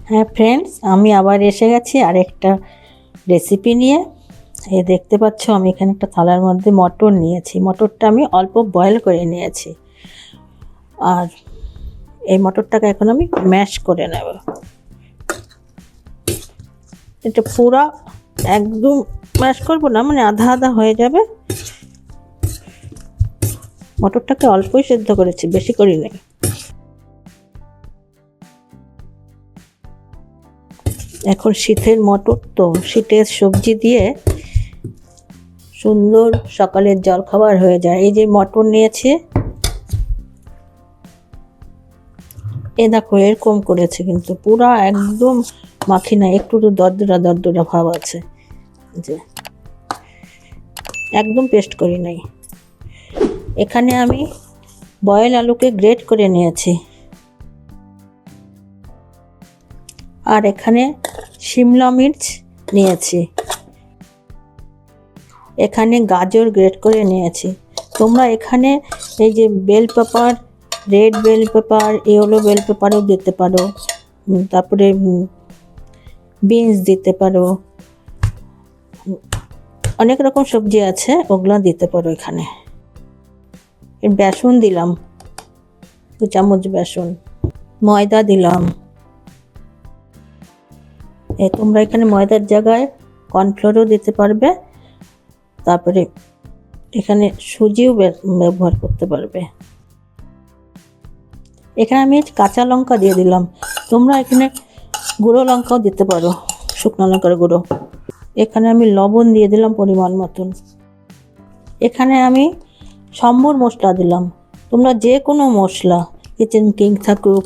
হ্যাঁ ফ্রেন্ডস, আমি আবার এসে গেছি আরেকটা রেসিপি নিয়ে। এই দেখতে পাচ্ছ আমি এখানে একটা থালার মধ্যে মটর নিয়েছি। মটরটা আমি অল্প বয়েল করে নিয়েছি, আর এই মটরটাকে এখন আমি ম্যাশ করে নেব। এটা পুরা একদম ম্যাশ করব না, মানে আধা আধা হয়ে যাবে। মটরটাকে অল্পই সেদ্ধ করেছি, বেশি করি নাই। এখন শীতের মটর তো, শীতের সবজি দিয়ে সুন্দর সকালের জলখাবার হয়ে যায়। এই যে মটর নিয়েছে, এ দেখো এরকম করেছে, কিন্তু পুরা একদম মাখি না, একটু তো দরদরা দরদরা ভাব আছে, যে একদম পেস্ট করি নাই। এখানে আমি বয়েল আলুকে গ্রেট করে নিয়েছি, আর এখানে শিমলা মির্চ নিয়েছি, এখানে গাজর গ্রেট করে নিয়েছি। তোমরা এখানে এই যে bell pepper, red bell pepper, yellow bell পেপারও দিতে পারো, তারপরে বিনস দিতে পারো, অনেক রকম সবজি আছে, ওগুলো দিতে পারো। এখানে বেসন দিলাম 2 চামচ, বেসন, ময়দা দিলাম। তোমরা এখানে ময়দার জায়গায় কর্নফ্লোরও দিতে পারবে, তারপরে এখানে সুজিও ব্যবহার করতে পারবে। এখানে আমি কাঁচা লঙ্কা দিয়ে দিলাম, তোমরা এখানে গুঁড়ো লঙ্কাও দিতে পারো, শুকনো লঙ্কার গুঁড়ো। এখানে আমি লবণ দিয়ে দিলাম পরিমাণ মতন। এখানে আমি সম্বর মশলা দিলাম, তোমরা যে কোনো মশলা, কিচেন কিং থাকুক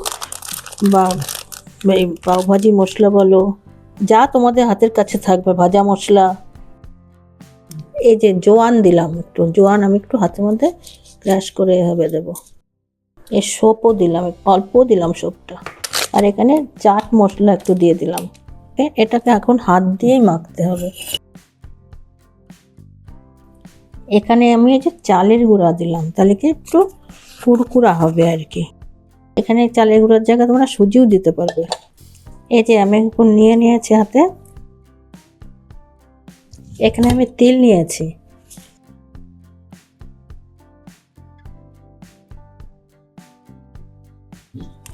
বা পাওভাজি মশলা বলো, যা তোমাদের হাতের কাছে থাকবে, ভাজা মশলা। এই যে জোয়ান দিলাম, একটু জোয়ান আমি একটু হাতের মধ্যে ক্র্যাশ করে এভাবে দেবো। এই সোপও দিলাম, অল্প দিলাম সোপটা, আর এখানে চাট মশলা একটু দিয়ে দিলাম। এটাকে এখন হাত দিয়েই মাখতে হবে। এখানে আমি এই যে চালের গুঁড়া দিলাম, তাহলে কি একটু কুরকুরা হবে আর কি। এখানে চালের গুঁড়ার জায়গায় তোমরা সুজিও দিতে পারবে। এই যে আমি এখন নিয়ে নিয়েছি হাতে, এখানে আমি তেল নিয়েছি।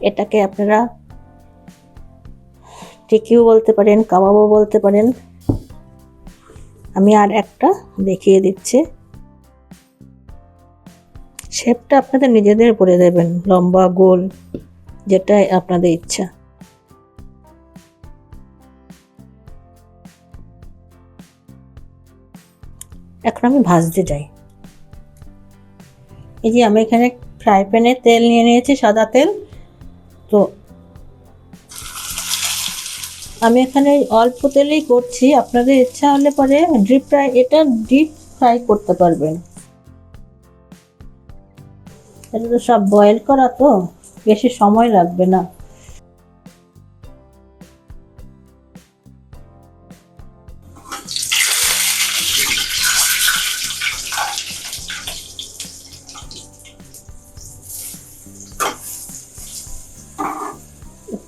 এটাকে আপনারা টিকিও বলতে পারেন, কাবাবও বলতে পারেন। আমি আর একটা দেখিয়ে দিচ্ছি, শেপটা আপনাদের নিজেদের উপরে দেবেন, লম্বা গোল যেটা আপনাদের ইচ্ছা। এখন আমি ভাজতে যাই। এই যে আমি এখানে ফ্রাই প্যানে তেল নিয়ে নিয়েছি, সাদা তেল। তো আমি এখানে অল্প তেলেই করছি, আপনাদের ইচ্ছা হলে পরে এটা ডিপ ফ্রাই করতে পারবেন। এটা তো সব বয়েল করা, তো বেশি সময় লাগবে না।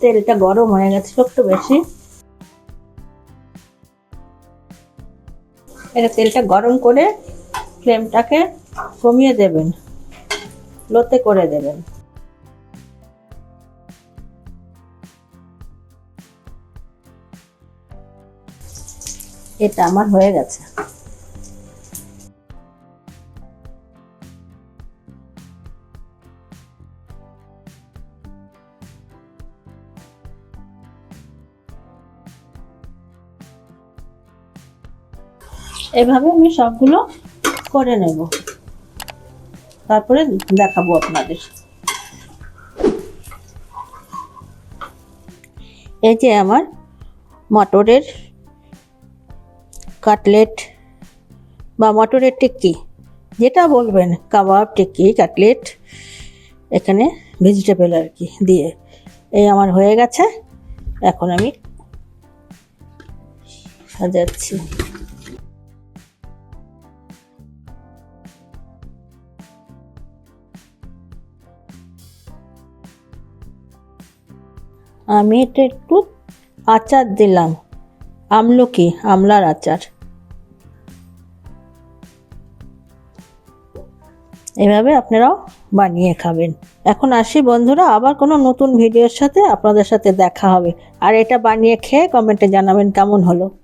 তেলটা গরম হয়ে গেছে একটু বেশি, এটা তেলটা গরম করে ফ্লেমটাকে কমিয়ে দেবেন, লোতে করে দেবেন। এটা আমার হয়ে গেছে। এভাবে আমি সবগুলো করে নেব, তারপরে দেখাবো আপনাদের। এই যে আমার মটরের কাটলেট বা মটরের টিক্কি, যেটা বলবেন, কাবাব, টিক্কি, কাটলেট, এখানে ভেজিটেবল আর কি দিয়ে এই আমার হয়ে গেছে। এখন আমি সাজাচ্ছি। আমি এটা একটু আচার দিলাম, আমলকি, আমলার আচার। এভাবে আপনারাও বানিয়ে খাবেন। এখন আসি বন্ধুরা, আবার কোনো নতুন ভিডিওর সাথে আপনাদের সাথে দেখা হবে। আর এটা বানিয়ে খেয়ে কমেন্টে জানাবেন কেমন হলো।